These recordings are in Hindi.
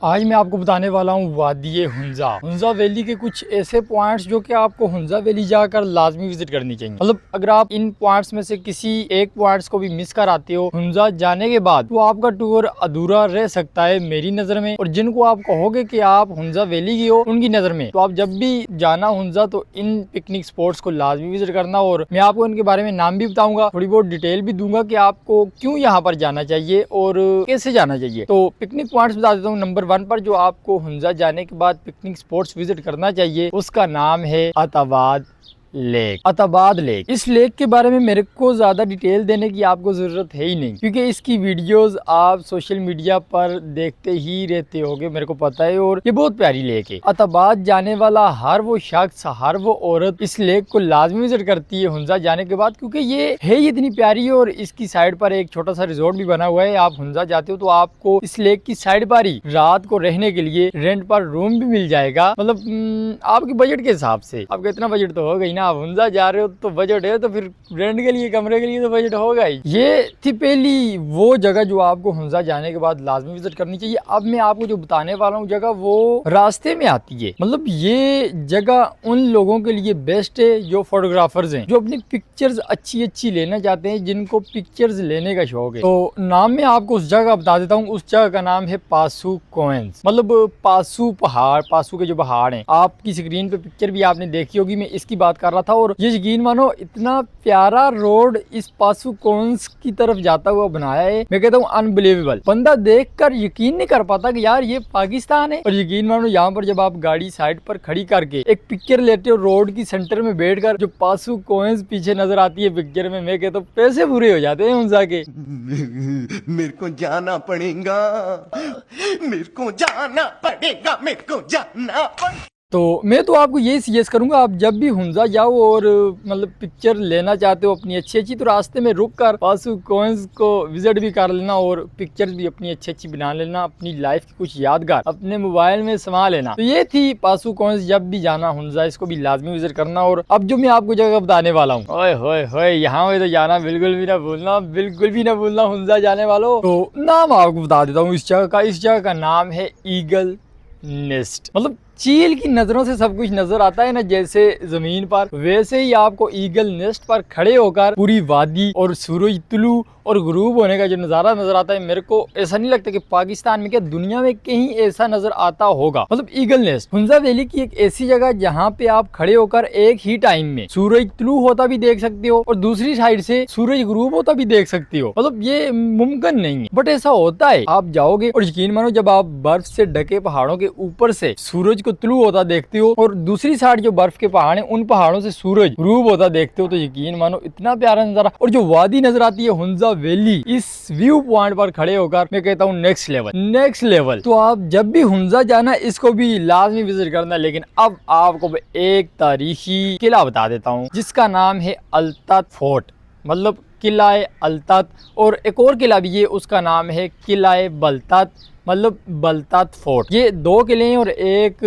आज मैं आपको बताने वाला हूँ वादी हुंजा हुंजा वैली के कुछ ऐसे पॉइंट्स जो कि आपको हुंजा वैली जाकर लाजमी विजिट करनी चाहिए। मतलब अगर आप इन पॉइंट्स में से किसी एक पॉइंट्स को भी मिस कर आते हो हुंजा जाने के बाद, तो आपका टूर अधूरा रह सकता है मेरी नजर में। और जिनको आप कहोगे कि आप हुंजा वैली की हो, उनकी नजर में, तो आप जब भी जाना हुंजा तो इन पिकनिक स्पॉट्स को लाजमी विजिट करना। और मैं आपको इनके बारे में नाम भी बताऊंगा, थोड़ी बहुत डिटेल भी दूंगा कि आपको क्यों यहाँ पर जाना चाहिए और कैसे जाना चाहिए। तो पिकनिक पॉइंट्स बता देता हूँ। नंबर 1 पर जो आपको हुंजा जाने के बाद पिकनिक स्पॉट्स विजिट करना चाहिए, उसका नाम है अताबाद लेक। अताबाद लेक, इस लेक के बारे में मेरे को ज्यादा डिटेल देने की आपको जरूरत है ही नहीं, क्योंकि इसकी वीडियोस आप सोशल मीडिया पर देखते ही रहते होगे, मेरे को पता है। और ये बहुत प्यारी लेक है। अताबाद जाने वाला हर वो शख्स, हर वो औरत इस लेक को लाजमी विजिट करती है हुंजा जाने के बाद, क्योंकि ये है ही इतनी प्यारी। और इसकी साइड पर एक छोटा सा रिजॉर्ट भी बना हुआ है। आप हुंजा जाते हो तो आपको इस लेक की साइड पर ही रात को रहने के लिए रेंट पर रूम भी मिल जाएगा। मतलब आपके बजट के हिसाब से, आपका इतना बजट तो होगा ही ना। आप हुंजा जा रहे हो तो बजट है, तो फिर रेंट के लिए, कमरे के लिए तो बजट होगा ही। ये थी पहली वो जगह जो आपको हुंजा जाने के बाद लाजमी विजिट करनी चाहिए। अब मैं आपको जो बताने वाला हूँ जगह, वो रास्ते में आती है। मतलब ये जगह उन लोगों के लिए बेस्ट है जो फोटोग्राफर्स हैं, जो अपनी पिक्चर्स अच्छी अच्छी लेना चाहते हैं, जिनको पिक्चर्स लेने का शौक है। तो नाम मैं आपको उस जगह बता देता हूँ। उस जगह का नाम है पासू कोइंस। मतलब पासू पहाड़, पासू के जो पहाड़ हैं, आपकी स्क्रीन पे पिक्चर भी आपने देखी होगी, मैं इसकी बात कर रहा था। और ये यकीन मानो, इतना प्यारा रोड इस पासू कोइंस की तरफ जाता हुआ बनाया है, मैं कहता हूँ अनबिलीवेबल। बंदा देखकर यकीन नहीं कर पाता कि यार ये पाकिस्तान है। और यकीन मानो, यहाँ पर जब आप गाड़ी साइड पर खड़ी करके एक पिक्चर लेते हो रोड की सेंटर में बैठकर, जो पासू कोइंस पीछे नजर आती है पिक्चर में, मैं कहता हूँ पैसे पूरे हो जाते हैं उनसा के। मेरे को जाना पड़ेगा, मेरे को जाना पड़ेगा, मेरे को जाना पड़ेगा। तो मैं तो आपको यही सजेस्ट करूंगा, आप जब भी हुंजा जाओ और मतलब पिक्चर लेना चाहते हो अपनी अच्छी अच्छी, तो रास्ते में रुक कर पासू कोइंस को विजिट भी कर लेना और पिक्चर्स भी अपनी अच्छी अच्छी बना लेना, अपनी लाइफ की कुछ यादगार अपने मोबाइल में समा लेना। तो ये थी पासू कोइंस। जब भी जाना हुंजा, इसको भी लाजमी विजिट करना। और अब जो मैं आपको जगह बताने वाला हूँ, ओए होए होए, यहाँ पे तो जाना बिल्कुल भी ना भूलना, बिल्कुल भी ना भूलना हुंजा जाने वालों। तो नाम आपको बता देता हूँ इस जगह का। इस जगह का नाम है ईगल नेस्ट। मतलब चील की नजरों से सब कुछ नजर आता है ना, जैसे जमीन पर, वैसे ही आपको ईगल नेस्ट पर खड़े होकर पूरी वादी और सूरज तुलू और गुरूब होने का जो नजारा नजर आता है, मेरे को ऐसा नहीं लगता कि पाकिस्तान में, क्या दुनिया में कहीं ऐसा नजर आता होगा। मतलब ईगल नेस्ट हुंजा वैली की एक ऐसी जगह जहाँ पे आप खड़े होकर एक ही टाइम में सूरज तुलू होता भी देख सकते हो और दूसरी साइड से सूरज गुरूब होता भी देख सकते हो। मतलब ये मुमकिन नहीं है, बट ऐसा होता है। आप जाओगे और यकीन मानो, जब आप बर्फ से ढके पहाड़ों के ऊपर से सूरज को तुलू होता देखते हो और दूसरी साइड जो बर्फ के पहाड़ हैं, उन पहाड़ों से सूरज गुरूब होता देखते हो, तो यकीन मानो इतना प्यारा नजारा। और जो वादी नजर आती है हुंजा वैली, इस व्यू पॉइंट पर खड़े होकर, मैं कहता हूँ नेक्स्ट लेवल, नेक्स्ट लेवल। तो आप जब भी हुंजा जाना, इसको भी लाजमी विजिट करना। लेकिन अब आपको एक तारीखी किला बता देता हूँ, जिसका नाम है अल्तत फोर्ट। मतलब किला अल्तत। और एक और किला भी है, उसका नाम है किला बलतत, मतलब बलतत फोर्ट। ये दो किले हैं और एक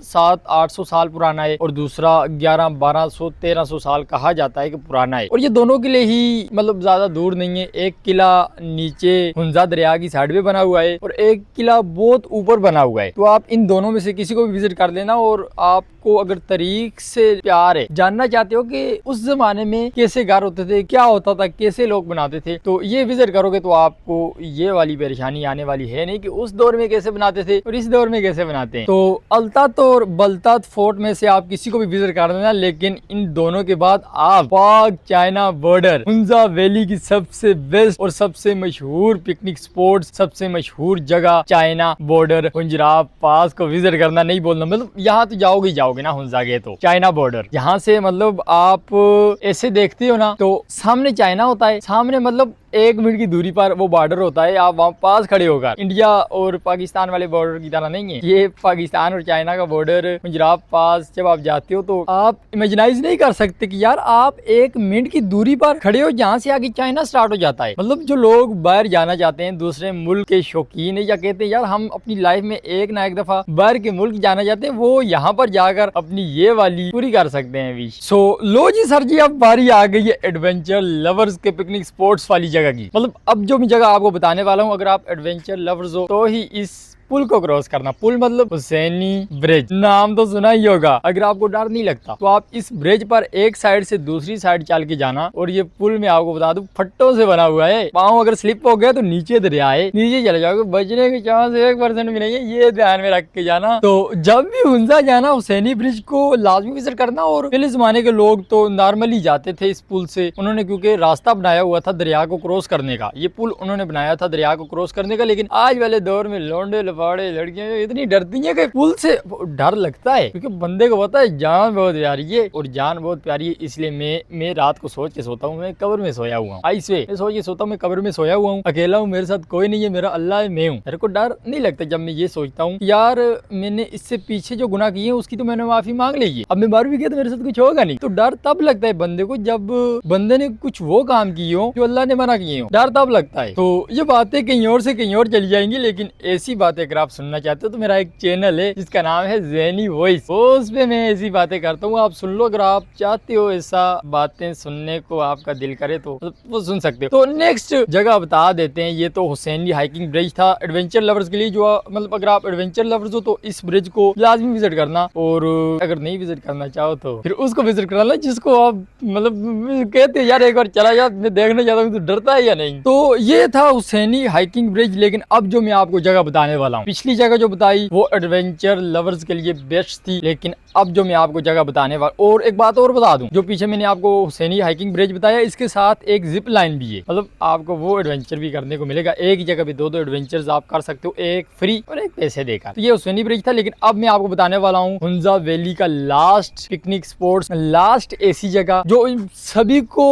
700-800 साल पुराना है और दूसरा 1100-1200-1300 साल कहा जाता है कि पुराना है। और ये दोनों किले ही मतलब ज्यादा दूर नहीं है। एक किला नीचे हुंजा दरिया की साइड में बना हुआ है और एक किला बहुत ऊपर बना हुआ है। तो आप इन दोनों में से किसी को भी विजिट कर लेना। और आपको अगर तारीख से प्यार है, जानना चाहते हो कि उस जमाने में कैसे घर होते थे, क्या होता था, कैसे लोग बनाते थे, तो ये विजिट करोगे तो आपको ये वाली परेशानी आने वाली है नहीं कि उस दौर में कैसे बनाते थे और इस दौर में कैसे बनाते हैं। तो अल्तत और बलतत फोर्ट में से आप किसी को भी विजिट कर देना। लेकिन इन दोनों के बाद आप पाक चाइना बॉर्डर, हुंजा वैली की सबसे बेस्ट और सबसे मशहूर पिकनिक स्पॉट, सबसे मशहूर जगह चाइना बॉर्डर हुंजराब पास को विजिट करना नहीं बोलना। मतलब यहाँ तो जाओगे ही जाओगे ना हुंजा गए तो। चाइना बॉर्डर यहाँ से मतलब आप ऐसे देखते हो ना, तो सामने चाइना होता है, सामने मतलब 1 मिनट की दूरी पर वो बॉर्डर होता है। आप वहाँ पास खड़े होकर, इंडिया और पाकिस्तान वाले बॉर्डर की तरह नहीं है ये, पाकिस्तान और चाइना का बॉर्डर हुंजराब पास जब आप जाते हो तो आप इमेजिनाइज नहीं कर सकते कि यार आप 1 मिनट की दूरी पर खड़े हो, जहाँ से आगे चाइना स्टार्ट हो जाता है। मतलब जो लोग बाहर जाना चाहते हैं, दूसरे मुल्क के शौकीन है, या कहते हैं यार हम अपनी लाइफ में एक ना एक दफा बाहर के मुल्क जाना चाहते हैं, वो यहाँ पर जाकर अपनी ये वाली पूरी कर सकते हैं विश। सो लो जी सर जी, अब बारी आ गई है एडवेंचर लवर्स के पिकनिक स्पॉट्स वाली जगह की। मतलब अब जो मैं जगह आपको बताने वाला हूँ, अगर आप एडवेंचर लवर्स हो तो ही इस पुल को क्रॉस करना। पुल मतलब हुसैनी ब्रिज, नाम तो सुना ही होगा। अगर आपको डर नहीं लगता तो आप इस ब्रिज पर एक साइड से दूसरी साइड चल के जाना। और ये पुल मैं आपको बता दूं फट्टों से बना हुआ है, पाँव अगर स्लिप हो गया तो नीचे दरिया है, नीचे चले जाओगे, बचने के चांस 1% भी नहीं है, ये ध्यान में रख के जाना। तो जब भी हुंजा जाना हुसैनी ब्रिज को लाजमी विजिट करना। और पहले जमाने के लोग तो नॉर्मली जाते थे इस पुल से, उन्होंने क्योंकि रास्ता बनाया हुआ था दरिया को क्रॉस करने का, ये पुल उन्होंने बनाया था दरिया को क्रॉस करने का। लेकिन आज वाले दौर में लौंडे लफाड़े लड़कियां इतनी डरती हैं कि पुल से डर लगता है, क्योंकि बंदे को पता है जान बहुत प्यारी है, और जान बहुत प्यारी है। इसलिए मैं रात को सोच के सोता हूँ, मैं कब्र में सोया हुआ हूँ। मैं सोच के सोता हूँ मैं कब्र में सोया हुआ हूँ, अकेला हूँ, मेरे साथ कोई नहीं है, मेरा अल्लाह है, मैं हूँ। मेरे को डर नहीं लगता जब मैं ये सोचता हूँ यार मैंने इससे पीछे जो गुनाह किए हैं उसकी तो मैंने माफी मांग ली है, अब मैं मर भी गया तो मेरे साथ कुछ होगा नहीं। तो डर तब लगता है बंदे को जब बंदे ने कुछ वो काम किए हो जो अल्लाह ने मना किए हो, डर तब लगता है। तो ये बातें कहीं और से कहीं और चली जाएंगी, लेकिन ऐसी बातें अगर आप सुनना चाहते हो तो मेरा एक चैनल है जिसका नाम है ज़ैनी वॉइस, उस पे मैं ऐसी बातें करता हूँ, आप सुन लो। अगर आप चाहते हो ऐसा बातें सुनने को, आपका दिल करे तो वो सुन सकते हो। तो नेक्स्ट जगह बता देते हैं। ये तो हुसैनी हाइकिंग ब्रिज था एडवेंचर लवर्स के लिए, जो मतलब अगर आप एडवेंचर लवर्स हो तो इस ब्रिज को लाजमी विजिट करना, और अगर नहीं विजिट करना चाहो तो फिर उसको विजिट करना जिसको आप मतलब कहते हैं यार एक बार चला जा, मैं देखना चाहता हूँ तो डरता है या नहीं। तो ये था हुसैनी हाइकिंग ब्रिज। लेकिन अब जो मैं आपको जगह बताने वाला हूँ, पिछली जगह जो बताई वो एडवेंचर लवर्स के लिए बेस्ट थी, लेकिन अब जो मैं आपको जगह बताने वाला, और एक बात और बता दूं, जो पीछे मैंने आपको हुसैनी हाइकिंग ब्रिज बताया इसके साथ एक जिप लाइन भी है, मतलब आपको वो एडवेंचर भी करने को मिलेगा। एक ही जगह पे दो एडवेंचर्स आप कर सकते हो, एक फ्री और एक पैसे देकर। तो ये हुसैनी ब्रिज था। लेकिन अब मैं आपको बताने वाला हूँ हुंजा वैली का लास्ट पिकनिक स्पॉट्स, लास्ट ऐसी जगह जो सभी को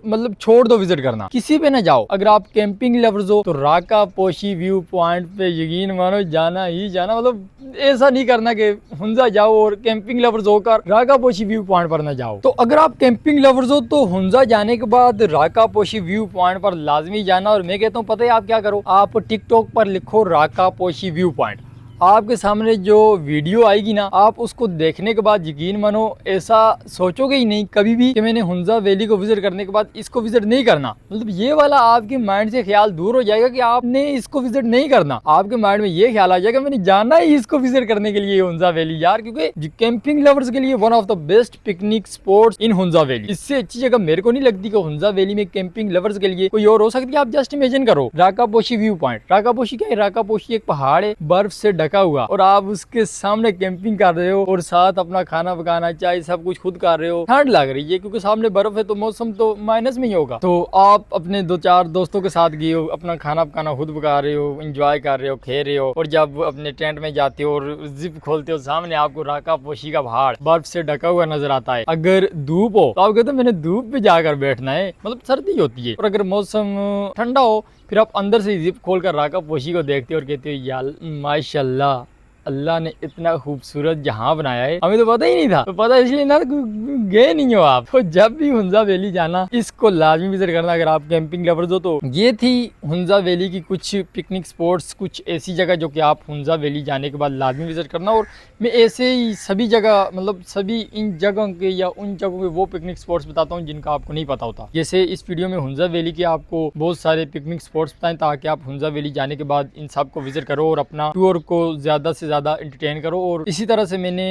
मतलब छोड़ दो विजिट करना, किसी पे ना जाओ। अगर आप कैंपिंग लवर्स हो तो राका पोशी व्यू पॉइंट पे यकीन मानो जाना ही जाना, मतलब ऐसा नहीं करना कि हुंजा जाओ और कैंपिंग लवर्स होकर राका पोशी व्यू पॉइंट पर ना जाओ। तो अगर आप कैंपिंग लवर्स हो तो हुंजा जाने के बाद राका पोशी व्यू पॉइंट पर लाजमी जाना। और मैं कहता हूँ पता है आप क्या करो, आप टिकटॉक पर लिखो राका पोशी व्यू पॉइंट, आपके सामने जो वीडियो आएगी ना, आप उसको देखने के बाद यकीन मानो ऐसा सोचोगे ही नहीं कभी भी कि मैंने हुंजा वैली को विजिट करने के बाद इसको विजिट नहीं करना। मतलब ये वाला आपके माइंड से ख्याल दूर हो जाएगा कि आपने इसको विजिट नहीं करना। आपके माइंड में ये ख्याल आ जाएगा मैंने जाना ही इसको विजिट करने के लिए हुंजा वैली यार, क्योंकि कैंपिंग लवर्स के लिए one of the best picnic spots in Hunza valley. इससे अच्छी जगह मेरे को नहीं लगती कि हुंजा वैली में कैंपिंग लवर्स के लिए कोई और हो सकती है। आप जस्ट इमेजिन करो राका पोशी व्यू पॉइंट। राका पोशी क्या है? राका पोशी एक पहाड़ है बर्फ से ढका हुआ, और आप उसके सामने कैंपिंग कर रहे हो और साथ अपना खाना पकाना चाय सब कुछ खुद कर रहे हो। ठंड लग रही है क्योंकि सामने बर्फ है तो मौसम तो माइनस में ही होगा। तो आप अपने 2-4 दोस्तों के साथ गए हो, अपना खाना पकाना खुद पका रहे हो, एंजॉय कर रहे हो, खे रहे हो, और जब अपने टेंट में जाते हो और जिप खोलते हो सामने आपको राका पोशी का पहाड़ बर्फ से ढका हुआ नजर आता है। अगर धूप हो तो आप कहते हो मैंने धूप पे जाकर बैठना है, मतलब सर्दी होती है। और अगर मौसम ठंडा हो फिर आप अंदर से जिप खोलकर राका पोशी को देखते हो और कहते हो यार माशाल्लाह अल्लाह ने इतना खूबसूरत जहां बनाया है, हमें तो पता ही नहीं था। तो पता इसलिए ना गए नहीं हो आप। तो जब भी हुंजा वैली जाना इसको लाजमी विजिट करना अगर आप कैंपिंग लवर्स हो तो। ये थी हुंजा वैली की कुछ पिकनिक स्पॉट्स, कुछ ऐसी जगह जो कि आप हुंजा वैली जाने के बाद लाजमी विजिट करना। और मैं ऐसे ही सभी जगह मतलब सभी इन जगहों के या उन जगहों के वो पिकनिक स्पॉट्स बताता हूँ जिनका आपको नहीं पता होता। जैसे इस वीडियो में हुंजा वैली के आपको बहुत सारे पिकनिक स्पॉट्स बताएं ताकि आप हुंजा वैली जाने के बाद इन सब को विजिट करो और अपना टूर को ज्यादा से ज्यादा एंटरटेन करो। और इसी तरह से मैंने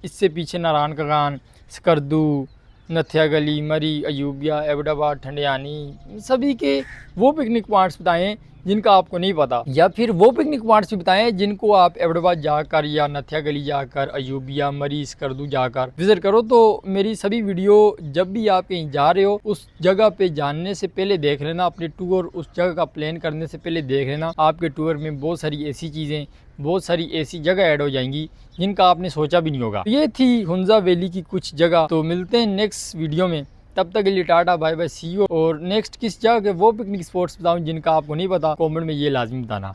इससे पीछे नारायण कगान, स्कर्दू, नथिया गली, मरी, अयूबिया, एबटाबाद, ठंडियानी सभी के वो पिकनिक पॉइंट्स बताएं जिनका आपको नहीं पता, या फिर वो पिकनिक पॉइंट्स भी बताएं जिनको आप एबटाबाद जाकर या नथिया गली जाकर, अयूबिया, मरी, स्कर्दू जाकर विजिट करो। तो मेरी सभी वीडियो जब भी आप कहीं जा रहे हो उस जगह पे जानने से पहले देख लेना, अपने टूर उस जगह का प्लान करने से पहले देख लेना। आपके टूर में बहुत सारी ऐसी चीज़ें, बहुत सारी ऐसी जगह ऐड हो जाएंगी जिनका आपने सोचा भी नहीं होगा। ये थी हुंजा वैली की कुछ जगह। तो मिलते हैं नेक्स्ट वीडियो में, तब तक के लिए tata bye bye see you. और नेक्स्ट किस जगह के वो पिकनिक स्पॉट्स बताऊं जिनका आपको नहीं पता, कमेंट में ये लाजमी बताना।